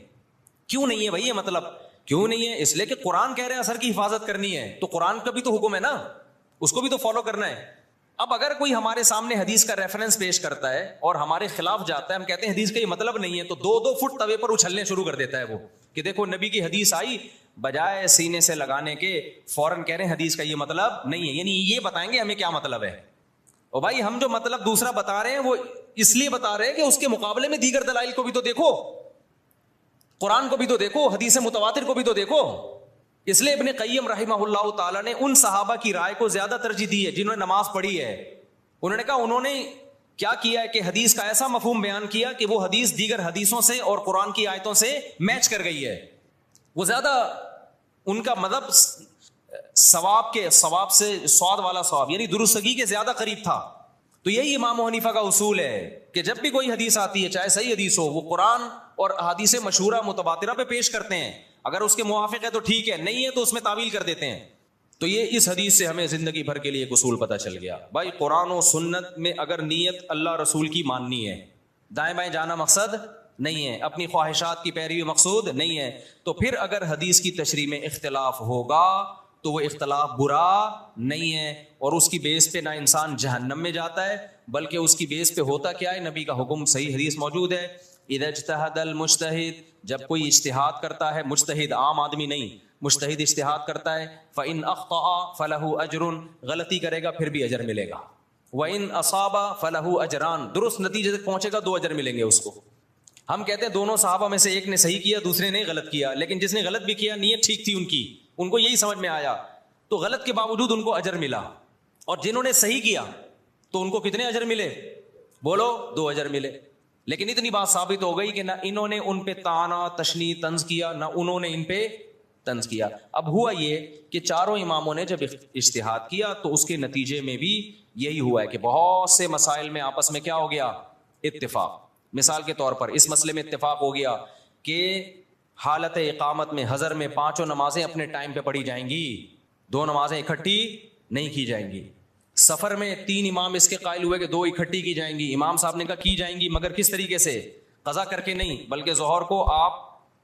کیوں نہیں ہے بھائی یہ مطلب؟ کیوں نہیں ہے؟ اس لیے کہ قرآن کہہ رہے ہیں اثر کی حفاظت کرنی ہے، تو قرآن کا بھی تو حکم ہے نا، اس کو بھی تو فالو کرنا ہے۔ اب اگر کوئی ہمارے سامنے حدیث کا ریفرنس پیش کرتا ہے اور ہمارے خلاف جاتا ہے، ہم کہتے ہیں حدیث کا یہ مطلب نہیں ہے، تو 2-2 فٹ توے پر اچھلنے شروع کر دیتا ہے وہ کہ دیکھو نبی کی حدیث آئی، بجائے سینے سے لگانے کے فوراً کہہ رہے ہیں حدیث کا یہ مطلب نہیں ہے، یعنی یہ بتائیں گے ہمیں کیا مطلب ہے۔ اور بھائی ہم جو مطلب دوسرا بتا رہے ہیں وہ اس لیے بتا رہے ہیں کہ اس کے مقابلے میں دیگر دلائل کو بھی تو دیکھو، قرآن کو بھی تو دیکھو، حدیث متواتر کو بھی تو دیکھو۔ اس لیے ابن قیم رحمہ اللہ تعالیٰ نے ان صحابہ کی رائے کو زیادہ ترجیح دی ہے جنہوں نے نماز پڑھی ہے۔ انہوں نے کہا انہوں نے کیا کیا ہے کہ حدیث کا ایسا مفہوم بیان کیا کہ وہ حدیث دیگر حدیثوں سے اور قرآن کی آیتوں سے میچ کر گئی ہے، وہ زیادہ ان کا مذہب ثواب سے سواد والا ثواب یعنی درستگی کے زیادہ قریب تھا۔ تو یہی امام حنیفہ کا اصول ہے کہ جب بھی کوئی حدیث آتی ہے چاہے صحیح حدیث ہو، وہ قرآن اور احادیث مشہورہ متواترہ پہ پیش کرتے ہیں، اگر اس کے موافق ہے تو ٹھیک ہے، نہیں ہے تو اس میں تعویل کر دیتے ہیں۔ تو یہ اس حدیث سے ہمیں زندگی بھر کے لیے ایک اصول پتہ چل گیا، بھائی قرآن و سنت میں اگر نیت اللہ رسول کی ماننی ہے، دائیں بائیں جانا مقصد نہیں ہے، اپنی خواہشات کی پیروی مقصود نہیں ہے، تو پھر اگر حدیث کی تشریح میں اختلاف ہوگا تو وہ اختلاف برا نہیں ہے، اور اس کی بیس پہ نہ انسان جہنم میں جاتا ہے بلکہ اس کی بیس پہ ہوتا کیا ہے، نبی کا حکم صحیح حدیث موجود ہے، اذا اجتہد المجتہد، جب کوئی اجتہاد کرتا ہے، مجتہد عام آدمی نہیں، مجتہد اجتہاد کرتا ہے، فإن اخطأ فلہ اجر، غلطی کرے گا پھر بھی اجر ملے گا، وإن اصاب فلہ اجران، درست نتیجے تک پہنچے گا 2 اجر ملیں گے اس کو۔ ہم کہتے ہیں دونوں صحابہ میں سے ایک نے صحیح کیا دوسرے نے غلط کیا، لیکن جس نے غلط بھی کیا نیت ٹھیک تھی ان کی، ان کو یہی سمجھ میں آیا تو غلط کے باوجود ان کو اجر ملا، اور جنہوں نے صحیح کیا تو ان کو کتنے اجر ملے؟ بولو 2 اجر ملے۔ لیکن اتنی بات ثابت ہو گئی کہ نہ انہوں نے ان پہ طعنہ تشنیع طنز کیا نہ انہوں نے ان پہ طنز کیا۔ اب ہوا یہ کہ چاروں اماموں نے جب اجتہاد کیا تو اس کے نتیجے میں بھی یہی ہوا ہے کہ بہت سے مسائل میں آپس میں کیا ہو گیا؟ اتفاق۔ مثال کے طور پر اس مسئلے میں اتفاق ہو گیا کہ حالت اقامت میں حضر میں 5 نمازیں اپنے ٹائم پہ پڑھی جائیں گی، 2 نمازیں اکٹھی نہیں کی جائیں گی۔ سفر میں 3 امام اس کے قائل ہوئے کہ 2 اکٹھی کی جائیں گی، امام صاحب نے کہا کی جائیں گی مگر کس طریقے سے؟ قضا کر کے نہیں، بلکہ ظہر کو آپ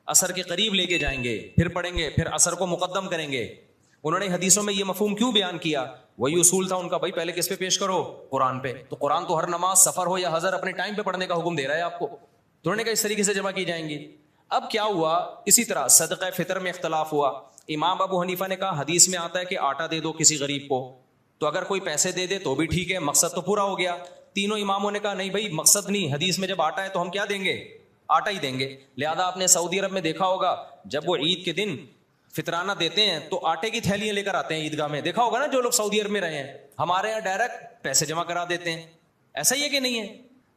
عصر کے قریب لے کے جائیں گے، پھر پڑھیں گے، پھر عصر کو مقدم کریں گے۔ انہوں نے حدیثوں میں یہ مفہوم کیوں بیان کیا؟ وہی اصول تھا ان کا، بھائی پہلے کس پہ پیش کرو؟ قرآن پہ۔ تو قرآن تو ہر نماز سفر ہو یا حضر اپنے ٹائم پہ پڑھنے کا حکم دے رہا ہے آپ کو، تو انہوں نے کہا اس طریقے سے جمع کی جائیں گی۔ اب کیا ہوا؟ اسی طرح صدقہ فطر میں اختلاف ہوا۔ امام ابو حنیفہ نے کہا حدیث میں آتا ہے کہ آٹا دے دو کسی غریب کو، تو اگر کوئی پیسے دے دے تو بھی ٹھیک ہے، مقصد تو پورا ہو گیا۔ تینوں اماموں نے کہا نہیں بھائی مقصد نہیں، حدیث میں جب آٹا ہے تو ہم کیا دیں گے؟ آٹا ہی دیں گے۔ لہذا آپ نے سعودی عرب میں دیکھا ہوگا جب وہ عید کے دن فطرانہ دیتے ہیں تو آٹے کی تھیلیاں لے کر آتے ہیں عیدگاہ میں، دیکھا ہوگا نا جو لوگ سعودی عرب میں رہے ہیں۔ ہمارے یہاں ڈائریکٹ پیسے جمع کرا دیتے ہیں، ایسا ہی ہے کہ نہیں ہے؟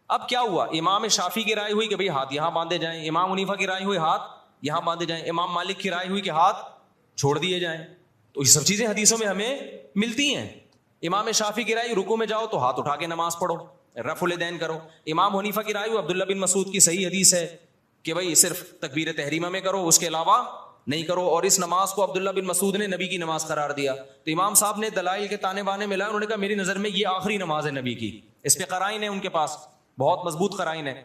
اب کیا ہوا؟ امام شافعی کی رائے ہوئی کہ بھئی ہاتھ یہاں باندھے جائیں، امام حنیفہ کی رائے ہوئی ہاتھ یہاں باندھے جائیں، امام مالک کی رائے ہوئی کہ ہاتھ چھوڑ دیے جائیں۔ تو یہ سب چیزیں حدیثوں میں ہمیں ملتی ہیں۔ امام شافعی کی رائے رکوع میں جاؤ تو ہاتھ اٹھا کے نماز پڑھو، رفع الیدین کرو۔ امام حنیفہ کی رائے ہوئی عبداللہ بن مسعود کی صحیح حدیث ہے کہ بھئی صرف تکبیر تحریمہ میں کرو، اس کے علاوہ نہیں کرو، اور اس نماز کو عبداللہ بن مسعود نے نبی کی نماز قرار دیا۔ تو امام صاحب نے دلائل کے تانے بانے ملائے، انہوں نے کہا میری نظر میں یہ آخری نماز ہے نبی کی، اس پہ قرائن ہے ان کے پاس، بہت مضبوط قرائن ہے۔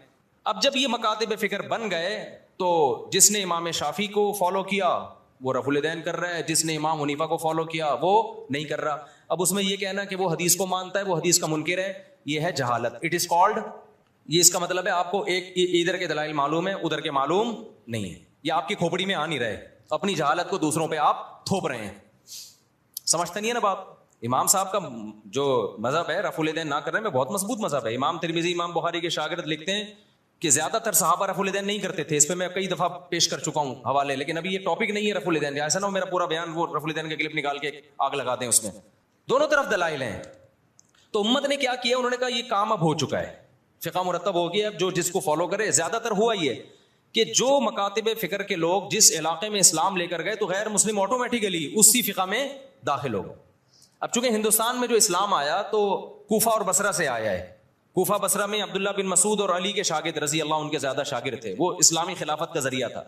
اب جب یہ مکاتب فکر بن گئے تو جس نے امام شافعی کو فالو کیا وہ رفع الیدین کر رہا ہے، جس نے امام حنیفہ کو فالو کیا وہ نہیں کر رہا۔ اب اس میں یہ کہنا کہ وہ حدیث کو مانتا ہے وہ حدیث کا منکر ہے، یہ ہے جہالت، اٹ از کالڈ، یہ اس کا مطلب ہے آپ کو ایک ادھر کے دلائل معلوم ہے ادھر کے معلوم نہیں ہے، یہ آپ کی کھوپڑی میں آ نہیں رہے، اپنی جہالت کو دوسروں پہ آپ تھوپ رہے ہیں۔ سمجھتے نہیں ہے نا بات؟ امام صاحب کا جو مذہب ہے رفع الیدین نہ کرنے میں بہت مضبوط مذہب ہے۔ امام ترمذی امام بخاری کے شاگرد لکھتے ہیں کہ زیادہ تر صحابہ رفع الیدین نہیں کرتے تھے، اس پہ میں کئی دفعہ پیش کر چکا ہوں حوالے، لیکن ابھی یہ ٹاپک نہیں ہے رفع الیدین، ایسا نہ ہو میرا پورا بیان وہ رفع الیدین کا کلپ نکال کے آگ لگا دیں اس میں۔ دونوں طرف دلائل ہیں۔ تو امت نے کیا کیا؟ انہوں نے کہا یہ کام اب ہو چکا ہے، فقہ مرتب ہو گیا، اب جو جس کو فالو کرے۔ زیادہ تر ہوا یہ کہ جو مکاتب فکر کے لوگ جس علاقے میں اسلام لے کر گئے تو غیر مسلم آٹومیٹیکلی اسی فقہ میں داخل ہو گئے۔ اب چونکہ ہندوستان میں جو اسلام آیا تو کوفہ اور بصرہ سے آیا ہے، کوفہ بصرہ میں عبداللہ بن مسعود اور علی کے شاگرد رضی اللہ ان کے زیادہ شاگرد تھے، وہ اسلامی خلافت کا ذریعہ تھا،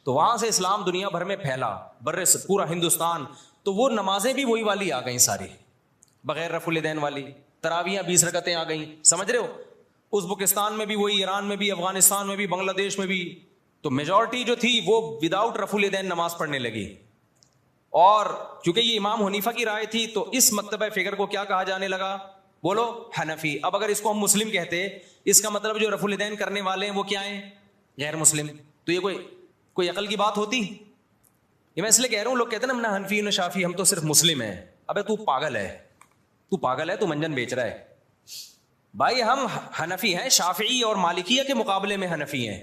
تو وہاں سے اسلام دنیا بھر میں پھیلا، پورا ہندوستان، تو وہ نمازیں بھی وہی والی آ گئیں ساری، بغیر رفع الیدین والی، تراویحیں 20 رکعتیں آ گئیں، سمجھ رہے ہو؟ ازبکستان میں بھی وہی، ایران میں بھی، افغانستان میں بھی، بنگلہ دیش میں بھی، تو میجورٹی جو تھی وہ وداؤٹ رفع الیدین نماز پڑھنے لگی، اور چونکہ یہ امام حنیفہ کی رائے تھی تو اس مکتبہ فکر کو کیا کہا جانے لگا؟ بولو حنفی. اب اگر اس کو ہم مسلم کہتے، اس کا مطلب جو رفع الیدین کرنے والے ہیں وہ کیا ہیں؟ غیر مسلم. تو یہ کوئی عقل کی بات ہوتی؟ یہ میں اس لیے کہہ رہا ہوں، لوگ کہتے ہیں نا ہم نہ حنفی نہ شافی، ہم تو صرف مسلم ہیں. ابے تو پاگل ہے، تو منجن بیچ رہا ہے. بھائی ہم حنفی ہیں، شافعی اور مالکیہ کے مقابلے میں حنفی ہیں.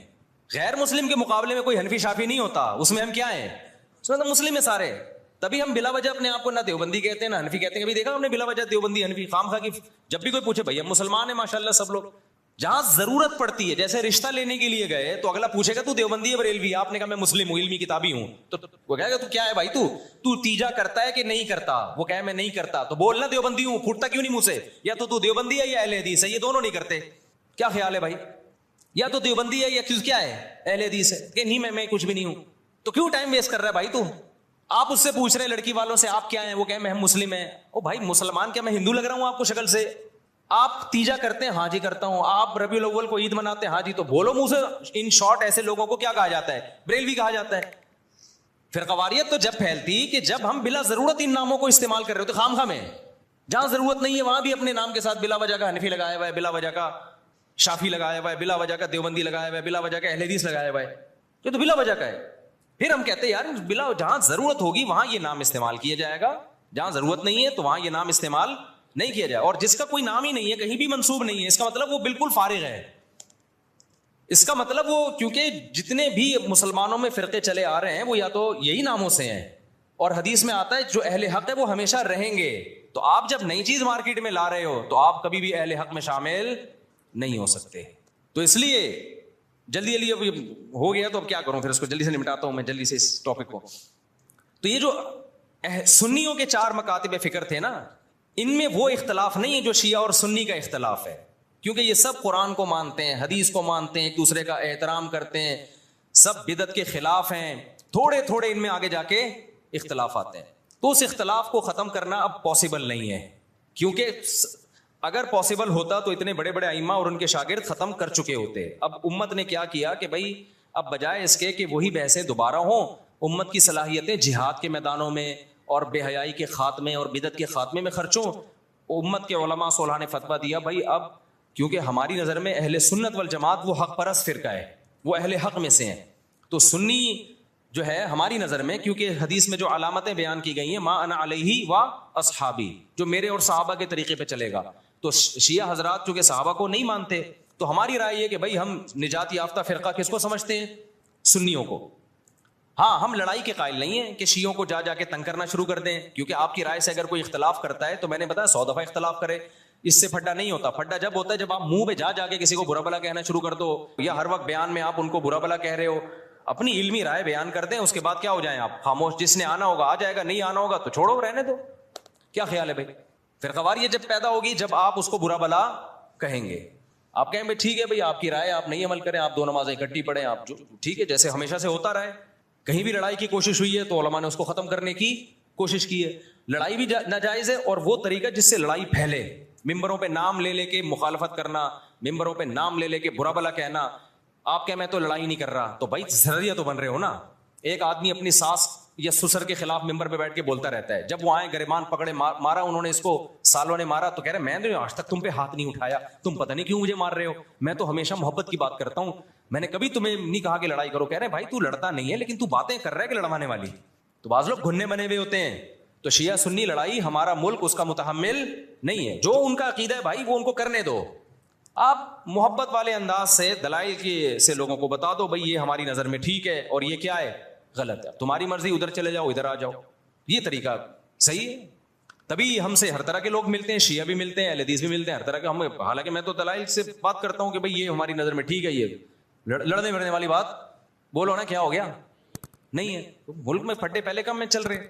غیر مسلم کے مقابلے میں کوئی حنفی شافعی نہیں ہوتا، اس میں ہم کیا ہیں؟ اس میں تو مسلم ہیں سارے. تبھی ہم بلا وجہ اپنے آپ کو نہ دیوبندی کہتے ہیں نہ حنفی کہتے ہیں. کبھی دیکھا ہم نے بلا وجہ دیوبندی حنفی خام خواہ کی؟ جب بھی کوئی پوچھے بھائی ہم مسلمان ہیں ماشاءاللہ سب لوگ. جہاں ضرورت پڑتی ہے، جیسے رشتہ لینے کے لیے گئے تو اگلا پوچھے گا تو دیوبندی ہے بریلوی؟ آپ نے کہا میں مسلم ہوں، علمی کتابی ہوں، تو وہ کہے گا تو کیا ہے بھائی تو تیجا کرتا ہے کہ نہیں کرتا؟ وہ کہے میں نہیں کرتا، تو بولنا دیوبندی ہوں. پھوٹتا کیوں نہیں منہ سے؟ یا تو دیوبندی ہے یا اہل حدیث ہے، یہ دونوں نہیں کرتے. کیا خیال ہے بھائی؟ یا تو دیوبندی ہے یا کیا ہے؟ اہل حدیث ہے. کہ نہیں میں کچھ بھی نہیں ہوں. تو کیوں ٹائم ویسٹ کر رہا ہے بھائی تو؟ آپ اس سے پوچھ رہے ہیں لڑکی والوں سے آپ کیا ہیں، وہ کہیں میں ہم مسلم ہیں. او بھائی مسلمان کیا میں ہندو لگ رہا ہوں آپ کو شکل سے؟ آپ تیجا کرتے ہیں؟ ہاں جی کرتا ہوں. آپ ربیع الاول کو عید مناتے ہیں؟ ہاں جی. تو بولو منہ سے. ان شارٹ ایسے لوگوں کو کیا کہا جاتا ہے؟ بریلوی کہا جاتا ہے. فرقواریت تو جب پھیلتی کہ جب ہم بلا ضرورت ان ناموں کو استعمال کر رہے ہوتے خام خواہ میں. جہاں ضرورت نہیں ہے وہاں بھی اپنے نام کے ساتھ بلا وجہ کا حنفی لگایا ہوا ہے، بلا وجہ کا شافی لگایا ہوا ہے، بلا وجہ کا دیوبندی لگایا ہوا ہے، بلا وجہ کا اہل حدیث لگایا ہوا ہے. یہ تو بلا وجہ کا ہے. پھر ہم کہتے ہیں یار بلا جہاں ضرورت ہوگی وہاں یہ نام استعمال کیا جائے گا، جہاں ضرورت نہیں ہے تو وہاں یہ نام استعمال نہیں کیا جائے. اور جس کا کوئی نام ہی نہیں ہے، کہیں بھی منسوب نہیں ہے، اس کا مطلب وہ بالکل فارغ ہے. اس کا مطلب وہ، کیونکہ جتنے بھی مسلمانوں میں فرقے چلے آ رہے ہیں وہ یا تو یہی ناموں سے ہیں، اور حدیث میں آتا ہے جو اہل حق ہے وہ ہمیشہ رہیں گے. تو آپ جب نئی چیز مارکیٹ میں لا رہے ہو تو آپ کبھی بھی اہل حق میں شامل نہیں ہو سکتے. تو اس لیے جلدی اب ہو گیا تو اب کیا کروں، پھر اس کو جلدی سے نمٹاتا ہوں میں جلدی سے اس ٹاپک کو. تو یہ جو سنیوں کے 4 مکاتب فکر تھے نا، ان میں وہ اختلاف نہیں ہے جو شیعہ اور سنی کا اختلاف ہے، کیونکہ یہ سب قرآن کو مانتے ہیں، حدیث کو مانتے ہیں، ایک دوسرے کا احترام کرتے ہیں، سب بدعت کے خلاف ہیں. تھوڑے ان میں آگے جا کے اختلاف آتے ہیں. تو اس اختلاف کو ختم کرنا اب پاسبل نہیں ہے، کیونکہ اگر پاسبل ہوتا تو اتنے بڑے بڑے ائمہ اور ان کے شاگرد ختم کر چکے ہوتے. اب امت نے کیا کیا کہ بھائی اب بجائے اس کے کہ وہی بحثیں دوبارہ ہوں، امت کی صلاحیتیں جہاد کے میدانوں میں اور بے حیائی کے خاتمے اور بدعت کے خاتمے میں خرچوں. امت کے علماء صلحاء نے فتویٰ دیا بھائی اب کیونکہ ہماری نظر میں اہل سنت والجماعت وہ حق پرست فرقہ ہے، وہ اہل حق میں سے ہیں، تو سنی جو ہے ہماری نظر میں، کیونکہ حدیث میں جو علامتیں بیان کی گئی ہیں ما انا علیہ و اصحابی، جو میرے اور صحابہ کے طریقے پہ چلے گا. تو شیعہ حضرات چونکہ صحابہ کو نہیں مانتے، تو ہماری رائے یہ کہ بھائی ہم نجات یافتہ فرقہ کس کو سمجھتے ہیں؟ سنیوں کو. ہاں ہم لڑائی کے قائل نہیں ہیں کہ شیعوں کو جا کے تنگ کرنا شروع کر دیں، کیونکہ آپ کی رائے سے اگر کوئی اختلاف کرتا ہے تو میں نے بتایا 100 دفعہ اختلاف کرے، اس سے پھڈا نہیں ہوتا. پھڈا جب ہوتا ہے جب آپ منہ پہ جا کے کسی کو برا بلا کہنا شروع کر دو، یا ہر وقت بیان میں آپ ان کو برا بلا کہہ رہے ہو. اپنی علمی رائے بیان کر دیں، اس کے بعد کیا ہو جائیں آپ خاموش. جس نے آنا ہوگا آ جائے گا، نہیں آنا ہوگا تو چھوڑو رہنے دو. کیا خیال ہے بھائی؟ فرقواریت جب پیدا ہوگی جب آپ اس کو برا بلا کہیں گے، آپ کہیں بھائی ٹھیک ہے بھائی آپ کی رائے، آپ نہیں عمل کریں، آپ 2 نمازیں اکٹھی پڑھیں، آپ جو ٹھیک ہے جیسے ہمیشہ سے ہوتا رہے. کہیں بھی لڑائی کی کوشش ہوئی ہے تو علماء نے اس کو ختم کرنے کی کوشش کی ہے. لڑائی بھی ناجائز ہے، اور وہ طریقہ جس سے لڑائی پھیلے، ممبروں پہ نام لے کے مخالفت کرنا، ممبروں پہ نام لے کے برا بلا کہنا. آپ کہ میں تو لڑائی نہیں کر رہا، تو بھائی ذریعہ تو بن رہے ہو نا. ایک آدمی اپنی ساس یا سسر کے خلاف ممبر پہ بیٹھ کے بولتا رہتا ہے، جب وہ آئے گریبان پکڑے مارا انہوں نے اس کو، سالوں نے مارا، تو کہہ رہے میں نے آج تک تم پہ ہاتھ نہیں اٹھایا، تم پتہ نہیں کیوں مجھے مار رہے ہو، میں تو ہمیشہ محبت کی بات کرتا ہوں، میں نے کبھی تمہیں نہیں کہا کہ لڑائی کرو. کہہ رہے بھائی تو لڑتا نہیں ہے لیکن تو باتیں کر رہا ہے کہ لڑوانے والی. تو بعض لوگ گھننے بنے ہوئے ہوتے ہیں. تو شیعہ سنی لڑائی ہمارا ملک اس کا متحمل نہیں ہے. جو ان کا عقیدہ ہے بھائی وہ ان کو کرنے دو. آپ محبت والے انداز سے دلائل کی سے لوگوں کو بتا دو بھائی یہ ہماری نظر میں ٹھیک ہے اور یہ کیا ہے غلط ہے، تمہاری مرضی، ادھر چلے جاؤ ادھر آ جاؤ. یہ طریقہ صحیح ہے. تبھی ہم سے ہر طرح کے لوگ ملتے ہیں، شیعہ بھی ملتے ہیں، اہل حدیث بھی ملتے ہیں، ہر طرح کے. ہم حالانکہ میں تو دلائل سے بات کرتا ہوں کہ بھئی یہ ہماری نظر میں ٹھیک ہے. یہ لڑنے بڑنے والی بات بولو نا کیا ہو گیا نہیں ہے. ملک میں پھڈے پہلے کم میں چل رہے ہیں.